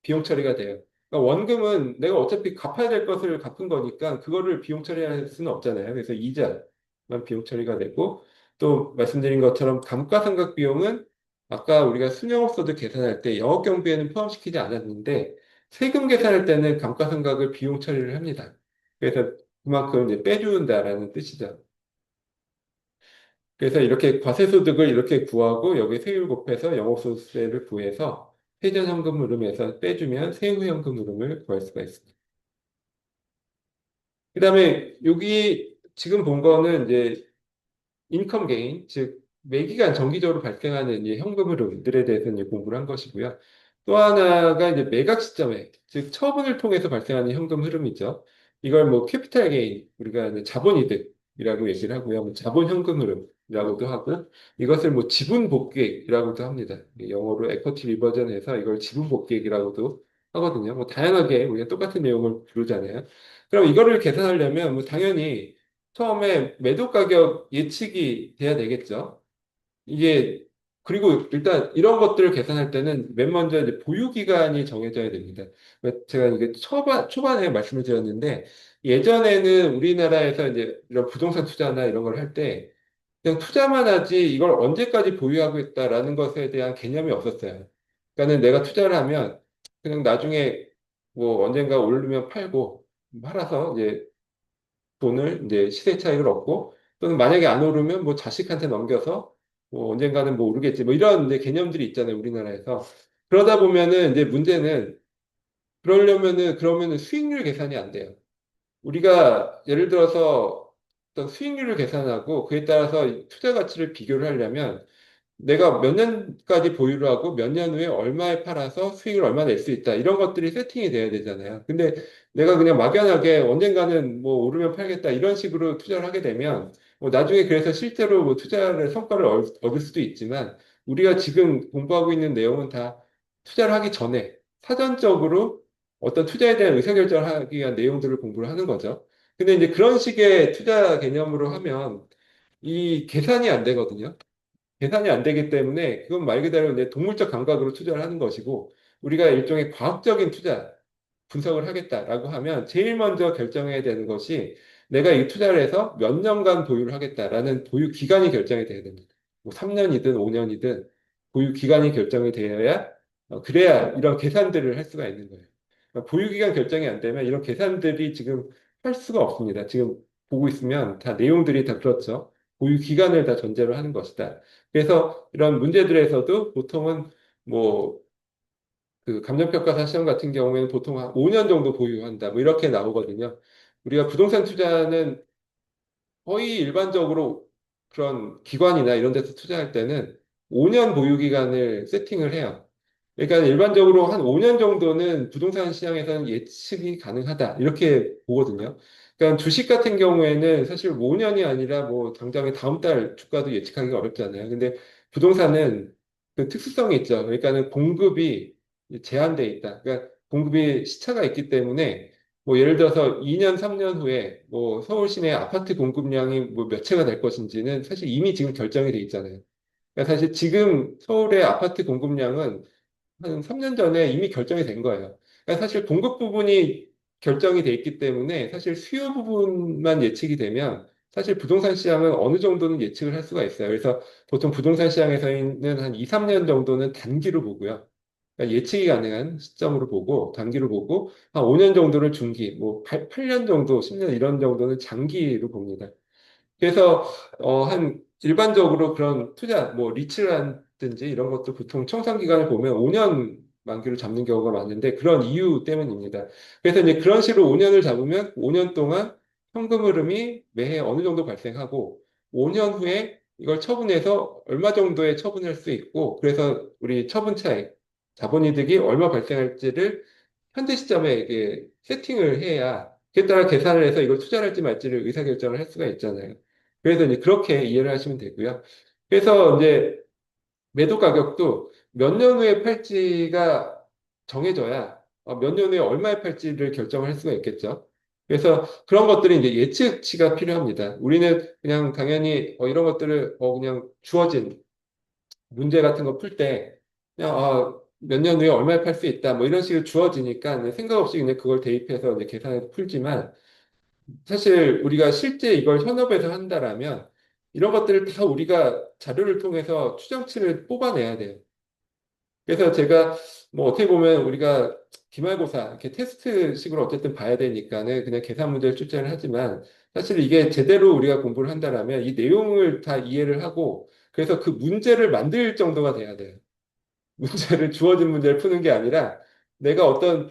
비용 처리가 돼요. 그러니까 원금은 내가 어차피 갚아야 될 것을 갚은 거니까 그거를 비용 처리할 수는 없잖아요. 그래서 이자만 비용 처리가 되고 또 말씀드린 것처럼 감가상각 비용은 아까 우리가 순영업소득 계산할 때 영업경비에는 포함시키지 않았는데 세금 계산할 때는 감가상각을 비용 처리를 합니다. 그래서 그만큼 이제 빼준다라는 뜻이죠. 그래서 이렇게 과세소득을 이렇게 구하고 여기 세율 곱해서 영업소득세를 구해서 회전현금 흐름에서 빼주면 세후현금 흐름을 구할 수가 있습니다. 그 다음에 여기 지금 본 거는 이제 인컴 게인, 즉 매기간 정기적으로 발생하는 이 현금 흐름들에 대해서 이제 공부를 한 것이고요. 또 하나가 이제 매각 시점에, 즉 처분을 통해서 발생하는 현금 흐름이죠. 이걸 뭐 캐피탈 게인, 우리가 이제 자본이득이라고 얘기를 하고요. 뭐 자본 현금 흐름이라고도 하고, 이것을 뭐 지분 복귀액이라고도 합니다. 영어로 에쿼티 리버전해서 이걸 지분 복귀액이라고도 하거든요. 뭐 다양하게 우리가 똑같은 내용을 부르잖아요. 그럼 이거를 계산하려면 뭐 당연히 처음에 매도 가격 예측이 돼야 되겠죠. 이게 그리고 일단 이런 것들을 계산할 때는 맨 먼저 이제 보유 기간이 정해져야 됩니다. 제가 이게 초반에 말씀을 드렸는데 예전에는 우리나라에서 이제 이런 부동산 투자나 이런 걸 할 때 그냥 투자만 하지 이걸 언제까지 보유하고 있다라는 것에 대한 개념이 없었어요. 그러니까는 내가 투자를 하면 그냥 나중에 뭐 언젠가 오르면 팔고 팔아서 이제 돈을 이제 시세 차익을 얻고 또는 만약에 안 오르면 뭐 자식한테 넘겨서 뭐 언젠가는 뭐 오르겠지 뭐 이런 이제 개념들이 있잖아요 우리나라에서. 그러다 보면은 이제 문제는 그러면은 수익률 계산이 안 돼요. 우리가 예를 들어서 어떤 수익률을 계산하고 그에 따라서 이 투자 가치를 비교를 하려면 내가 몇 년까지 보유를 하고 몇 년 후에 얼마에 팔아서 수익을 얼마 낼 수 있다. 이런 것들이 세팅이 돼야 되잖아요. 근데 내가 그냥 막연하게 언젠가는 뭐 오르면 팔겠다. 이런 식으로 투자를 하게 되면 뭐 나중에 그래서 실제로 뭐 투자를 성과를 얻을 수도 있지만 우리가 지금 공부하고 있는 내용은 다 투자를 하기 전에 사전적으로 어떤 투자에 대한 의사결정을 하기 위한 내용들을 공부를 하는 거죠. 근데 이제 그런 식의 투자 개념으로 하면 이 계산이 안 되거든요. 계산이 안 되기 때문에 그건 말 그대로 이제 동물적 감각으로 투자를 하는 것이고 우리가 일종의 과학적인 투자 분석을 하겠다라고 하면 제일 먼저 결정해야 되는 것이 내가 이 투자를 해서 몇 년간 보유를 하겠다라는 보유 기간이 결정이 돼야 됩니다. 뭐 3년이든 5년이든 보유 기간이 결정이 되어야 그래야 이런 계산들을 할 수가 있는 거예요. 그러니까 보유 기간 결정이 안 되면 이런 계산들이 지금 할 수가 없습니다. 지금 보고 있으면 다 내용들이 다 그렇죠. 보유 기간을 다 전제로 하는 것이다. 그래서 이런 문제들에서도 보통은 뭐 그 감정평가사 시험 같은 경우에는 보통 한 5년 정도 보유한다. 뭐 이렇게 나오거든요. 우리가 부동산 투자는 거의 일반적으로 그런 기관이나 이런 데서 투자할 때는 5년 보유 기간을 세팅을 해요. 그러니까 일반적으로 한 5년 정도는 부동산 시장에서는 예측이 가능하다. 이렇게 보거든요. 그러니까 주식 같은 경우에는 사실 5년이 아니라 뭐 당장에 다음 달 주가도 예측하기가 어렵잖아요. 근데 부동산은 그 특수성이 있죠. 그러니까는 공급이 제한돼 있다. 그러니까 공급이 시차가 있기 때문에 뭐 예를 들어서 2년, 3년 후에 뭐 서울 시내 아파트 공급량이 뭐 몇 채가 될 것인지는 사실 이미 지금 결정이 돼 있잖아요. 그러니까 사실 지금 서울의 아파트 공급량은 한 3년 전에 이미 결정이 된 거예요. 그러니까 사실 공급 부분이 결정이 돼 있기 때문에 사실 수요 부분만 예측이 되면 사실 부동산 시장은 어느 정도는 예측을 할 수가 있어요. 그래서 보통 부동산 시장에서는 한 2, 3년 정도는 단기로 보고요. 그러니까 예측이 가능한 시점으로 보고 단기로 보고 한 5년 정도를 중기, 뭐 8년 정도, 10년 이런 정도는 장기로 봅니다. 그래서 한 일반적으로 그런 투자 뭐 리츠라든지 이런 것도 보통 청산 기간을 보면 5년 만기로 잡는 경우가 많은데 그런 이유 때문입니다. 그래서 이제 그런 식으로 5년을 잡으면 5년 동안 현금 흐름이 매해 어느 정도 발생하고 5년 후에 이걸 처분해서 얼마 정도의 처분할 수 있고 그래서 우리 처분 차익, 자본이득이 얼마 발생할지를 현재 시점에 이게 세팅을 해야 그에 따라 계산을 해서 이걸 투자를 할지 말지를 의사결정을 할 수가 있잖아요. 그래서 이제 그렇게 이해를 하시면 되고요. 그래서 이제 매도 가격도 몇 년 후에 팔지가 정해져야 몇 년 후에 얼마에 팔지를 결정을 할 수가 있겠죠. 그래서 그런 것들이 이제 예측치가 필요합니다. 우리는 그냥 당연히 이런 것들을 그냥 주어진 문제 같은 거 풀 때 그냥 몇 년 후에 얼마에 팔 수 있다 뭐 이런 식으로 주어지니까 그냥 생각 없이 그냥 그걸 대입해서 이제 계산해서 풀지만 사실 우리가 실제 이걸 현업에서 한다라면 이런 것들을 다 우리가 자료를 통해서 추정치를 뽑아내야 돼요. 그래서 제가 뭐 어떻게 보면 우리가 기말고사 이렇게 테스트식으로 어쨌든 봐야 되니까는 그냥 계산 문제를 출제를 하지만 사실 이게 제대로 우리가 공부를 한다라면 이 내용을 다 이해를 하고 그래서 그 문제를 만들 정도가 돼야 돼요. 문제를 주어진 문제를 푸는 게 아니라 내가 어떤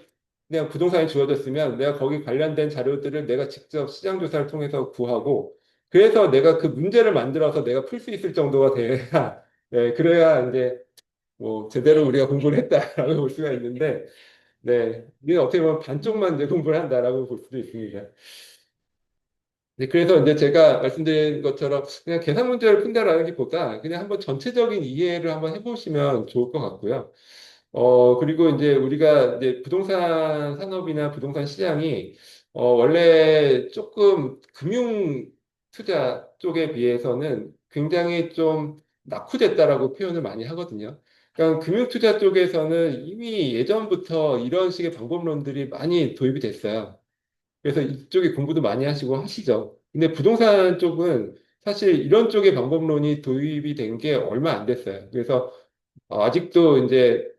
그냥 부동산이 주어졌으면 내가 거기 관련된 자료들을 내가 직접 시장 조사를 통해서 구하고 그래서 내가 그 문제를 만들어서 내가 풀 수 있을 정도가 돼야 네, 그래야 이제 뭐 제대로 우리가 공부를 했다라고 볼 수가 있는데 네, 이게 어떻게 보면 반쪽만 이제 공부를 한다라고 볼 수도 있습니다. 네, 그래서 이제 제가 말씀드린 것처럼 그냥 계산 문제를 푼다라는 게 보다 그냥 한번 전체적인 이해를 한번 해보시면 좋을 것 같고요. 그리고 이제 우리가 이제 부동산 산업이나 부동산 시장이, 원래 조금 금융 투자 쪽에 비해서는 굉장히 좀 낙후됐다라고 표현을 많이 하거든요. 그러니까 금융 투자 쪽에서는 이미 예전부터 이런 식의 방법론들이 많이 도입이 됐어요. 그래서 이쪽에 공부도 많이 하시고 하시죠. 근데 부동산 쪽은 사실 이런 쪽의 방법론이 도입이 된 게 얼마 안 됐어요. 그래서 아직도 이제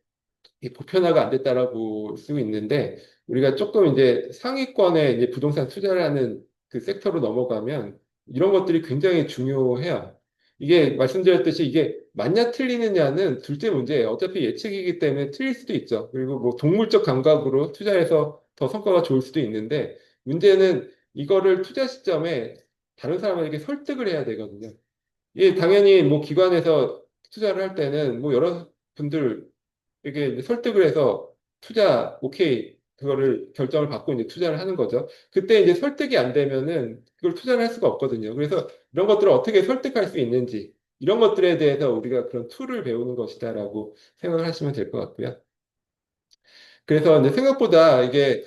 이 보편화가 안 됐다라고 볼 수 있는데 우리가 조금 이제 상위권에 이제 부동산 투자를 하는 그 섹터로 넘어가면 이런 것들이 굉장히 중요해요. 이게 말씀드렸듯이 이게 맞냐 틀리느냐는 둘째 문제예요. 어차피 예측이기 때문에 틀릴 수도 있죠. 그리고 뭐 동물적 감각으로 투자해서 더 성과가 좋을 수도 있는데 문제는 이거를 투자 시점에 다른 사람에게 설득을 해야 되거든요. 예, 당연히 뭐 기관에서 투자를 할 때는 뭐 여러 분들 이게 이제 설득을 해서 투자, 오케이, 그거를 결정을 받고 이제 투자를 하는 거죠. 그때 이제 설득이 안 되면은 그걸 투자를 할 수가 없거든요. 그래서 이런 것들을 어떻게 설득할 수 있는지, 이런 것들에 대해서 우리가 그런 툴을 배우는 것이다라고 생각을 하시면 될 것 같고요. 그래서 이제 생각보다 이게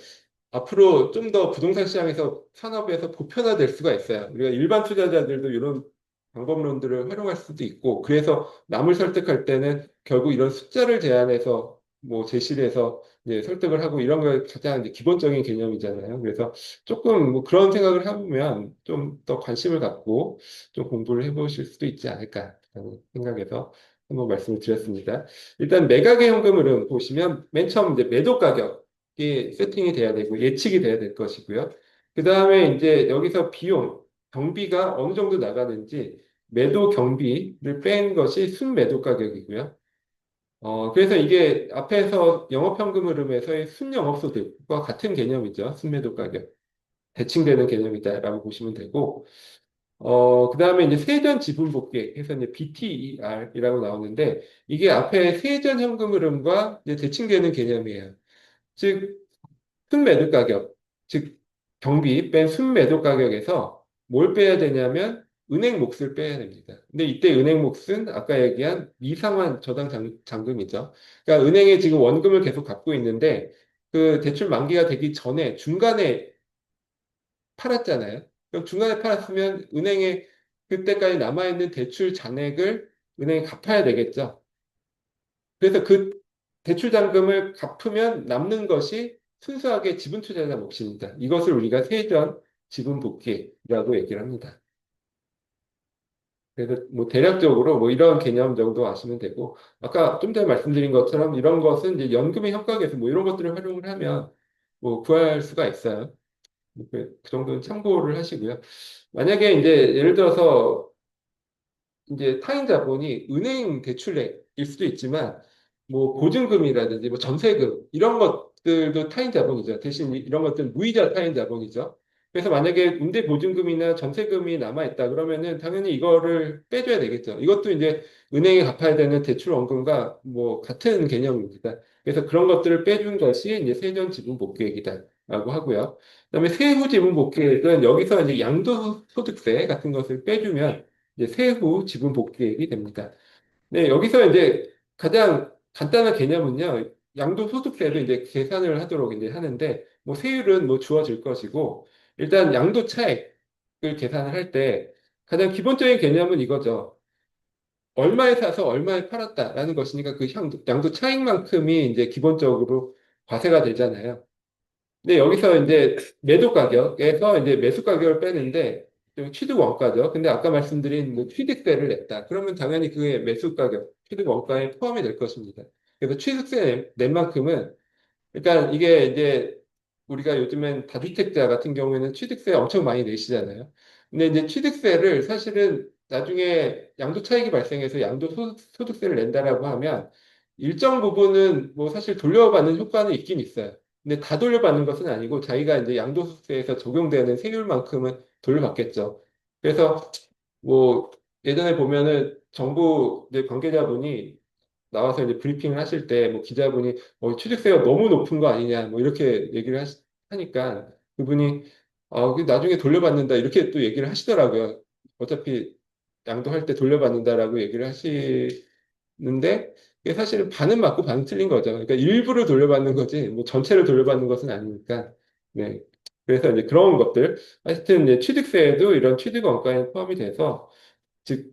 앞으로 좀 더 부동산 시장에서 산업에서 보편화될 수가 있어요. 우리가 일반 투자자들도 이런 방법론들을 활용할 수도 있고, 그래서 남을 설득할 때는 결국 이런 숫자를 제안해서 뭐 제시를 해서 이제 설득을 하고 이런 게 가장 이제 기본적인 개념이잖아요. 그래서 조금 뭐 그런 생각을 해보면 좀 더 관심을 갖고 좀 공부를 해보실 수도 있지 않을까라는 생각에서 한번 말씀을 드렸습니다. 일단 매각의 현금 흐름 보시면 맨 처음 이제 매도 가격이 세팅이 돼야 되고 예측이 돼야 될 것이고요. 그 다음에 이제 여기서 비용, 경비가 어느 정도 나가는지 매도 경비를 뺀 것이 순매도 가격이고요. 그래서 이게 앞에서 영업현금 흐름에서의 순영업소득과 같은 개념이죠. 순매도 가격. 대칭되는 개념이다라고 보시면 되고, 그 다음에 이제 세전 지분 복귀 해서 이제 BTER이라고 나오는데, 이게 앞에 세전 현금 흐름과 이제 대칭되는 개념이에요. 즉, 순매도 가격, 즉, 경비 뺀 순매도 가격에서 뭘 빼야 되냐면, 은행 몫을 빼야 됩니다. 근데 이때 은행 몫은 아까 얘기한 미상환 저당 잔금이죠. 그러니까 은행에 지금 원금을 계속 갖고 있는데, 그 대출 만기가 되기 전에 중간에 팔았잖아요. 그럼 중간에 팔았으면 은행에 그때까지 남아있는 대출 잔액을 은행에 갚아야 되겠죠. 그래서 그 대출 잔금을 갚으면 남는 것이 순수하게 지분 투자자 몫입니다. 이것을 우리가 세전 지분 복귀라고 얘기를 합니다. 그래서 뭐 대략적으로 뭐 이런 개념 정도 아시면 되고 아까 좀 전에 말씀드린 것처럼 이런 것은 이제 연금의 형각에서 뭐 이런 것들을 활용을 하면 뭐 구할 수가 있어요. 그 정도는 참고를 하시고요. 만약에 이제 예를 들어서 이제 타인 자본이 은행 대출액일 수도 있지만 뭐 보증금이라든지 뭐 전세금 이런 것들도 타인 자본이죠. 대신 이런 것들은 무이자 타인 자본이죠. 그래서 만약에 임대 보증금이나 전세금이 남아 있다 그러면은 당연히 이거를 빼줘야 되겠죠. 이것도 이제 은행에 갚아야 되는 대출 원금과 뭐 같은 개념입니다. 그래서 그런 것들을 빼준 것이 이제 세전 지분 복귀액이다라고 하고요. 그다음에 세후 지분 복귀액은 여기서 이제 양도소득세 같은 것을 빼주면 이제 세후 지분 복귀액이 됩니다. 네, 여기서 이제 가장 간단한 개념은요, 양도소득세도 이제 계산을 하도록 이제 하는데, 뭐 세율은 뭐 주어질 것이고, 일단 양도 차액을 계산을 할 때 가장 기본적인 개념은 이거죠. 얼마에 사서 얼마에 팔았다라는 것이니까 그 양도 차익만큼이 이제 기본적으로 과세가 되잖아요. 근데 여기서 이제 매도 가격에서 이제 매수 가격을 빼는데 좀 취득 원가죠. 근데 아까 말씀드린 뭐 취득세를 냈다. 그러면 당연히 그의 매수 가격, 취득 원가에 포함이 될 것입니다. 그래서 취득세 낸 만큼은 그러니까 이게 이제 우리가 요즘엔 다주택자 같은 경우에는 취득세 엄청 많이 내시잖아요. 근데 이제 취득세를 사실은 나중에 양도 차익이 발생해서 양도소득세를 낸다라고 하면 일정 부분은 뭐 사실 돌려받는 효과는 있긴 있어요. 근데 다 돌려받는 것은 아니고 자기가 이제 양도소득세에서 적용되는 세율만큼은 돌려받겠죠. 그래서 뭐 예전에 보면은 정부 이제 관계자분이 나와서 이제 브리핑을 하실 때 뭐 기자분이 취득세가 너무 높은 거 아니냐 뭐 이렇게 얘기를 하니까 그분이 그 나중에 돌려받는다 이렇게 또 얘기를 하시더라고요. 어차피 양도할 때 돌려받는다라고 얘기를 하시는데 이게 사실은 반은 맞고 반은 틀린 거죠. 그러니까 일부를 돌려받는 거지 뭐 전체를 돌려받는 것은 아니니까. 네. 그래서 이제 그런 것들 하여튼 이제 취득세에도 이런 취득 원가에 포함이 돼서 즉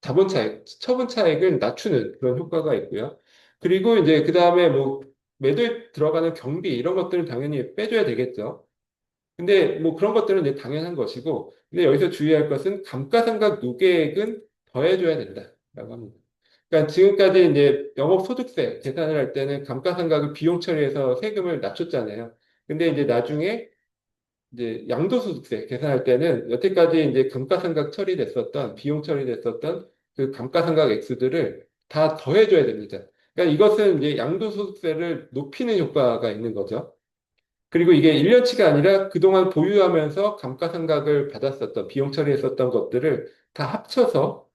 자본 차익, 처분 차익을 낮추는 그런 효과가 있고요. 그리고 이제 그 다음에 뭐 매도에 들어가는 경비 이런 것들은 당연히 빼줘야 되겠죠. 근데 뭐 그런 것들은 이제 당연한 것이고, 근데 여기서 주의할 것은 감가상각 누계액은 더해줘야 된다라고 합니다. 그러니까 지금까지 이제 영업소득세 계산을 할 때는 감가상각을 비용 처리해서 세금을 낮췄잖아요. 근데 이제 나중에 이제 양도소득세 계산할 때는 여태까지 이제 감가상각 처리됐었던 비용 처리됐었던 그 감가상각 액수들을 다 더해줘야 됩니다. 그러니까 이것은 이제 양도소득세를 높이는 효과가 있는 거죠. 그리고 이게 1년치가 아니라 그동안 보유하면서 감가상각을 받았었던 비용 처리했었던 것들을 다 합쳐서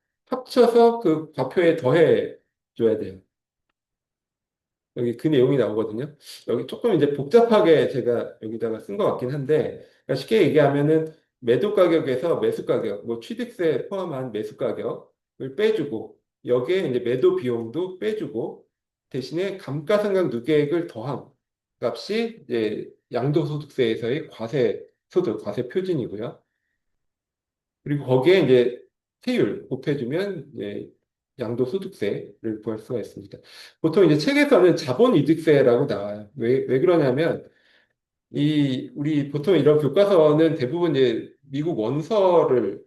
그 과표에 더해 줘야 돼요. 여기 그 내용이 나오거든요. 여기 조금 이제 복잡하게 제가 여기다가 쓴 것 같긴 한데, 그러니까 쉽게 얘기하면은 매도 가격에서 매수 가격, 뭐 취득세 포함한 매수 가격을 빼주고, 여기에 이제 매도 비용도 빼주고, 대신에 감가상각 누계액을 더한 값이 이제 양도소득세에서의 과세 소득, 과세 표준이고요. 그리고 거기에 이제 세율 곱해주면 이제 양도소득세를 구할 수가 있습니다. 보통 이제 책에서는 자본이득세라고 나와요. 왜 그러냐면 우리 보통 이런 교과서는 대부분 이제 미국 원서를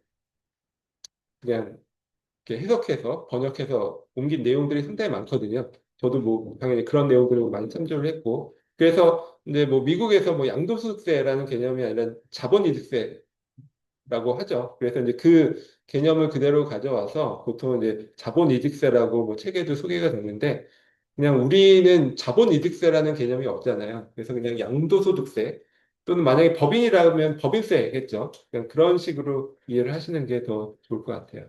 그냥 이렇게 해석해서 번역해서 옮긴 내용들이 상당히 많거든요. 저도 뭐 당연히 그런 내용들을 많이 참조를 했고 그래서 이제 뭐 미국에서 뭐 양도소득세라는 개념이 아니라 자본이득세 라고 하죠. 그래서 이제 그 개념을 그대로 가져와서 보통 이제 자본이득세라고 뭐 책에도 소개가 됐는데 그냥 우리는 자본이득세라는 개념이 없잖아요. 그래서 그냥 양도소득세 또는 만약에 법인이라면 법인세겠죠. 그냥 그런 식으로 이해를 하시는 게 더 좋을 것 같아요.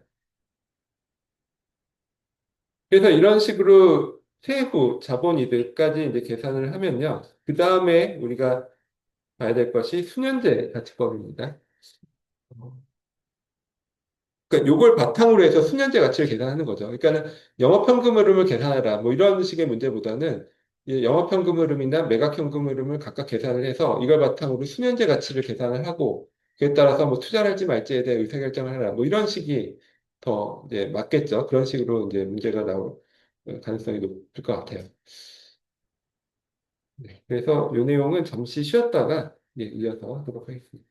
그래서 이런 식으로 세후 자본이득까지 이제 계산을 하면요. 그 다음에 우리가 봐야 될 것이 순현재 가치법입니다. 그러니까 요걸 바탕으로 해서 수년제 가치를 계산하는 거죠. 그러니까는 영업현금 흐름을 계산하라. 뭐 이런 식의 문제보다는 이 영업현금 흐름이나 매각현금 흐름을 각각 계산을 해서 이걸 바탕으로 수년제 가치를 계산을 하고 그에 따라서 뭐 투자를 할지 말지에 대해 의사결정을 하라. 뭐 이런 식이 더 이제 맞겠죠. 그런 식으로 이제 문제가 나올 가능성이 높을 것 같아요. 네. 그래서 이 내용은 잠시 쉬었다가 이제 이어서 하도록 하겠습니다.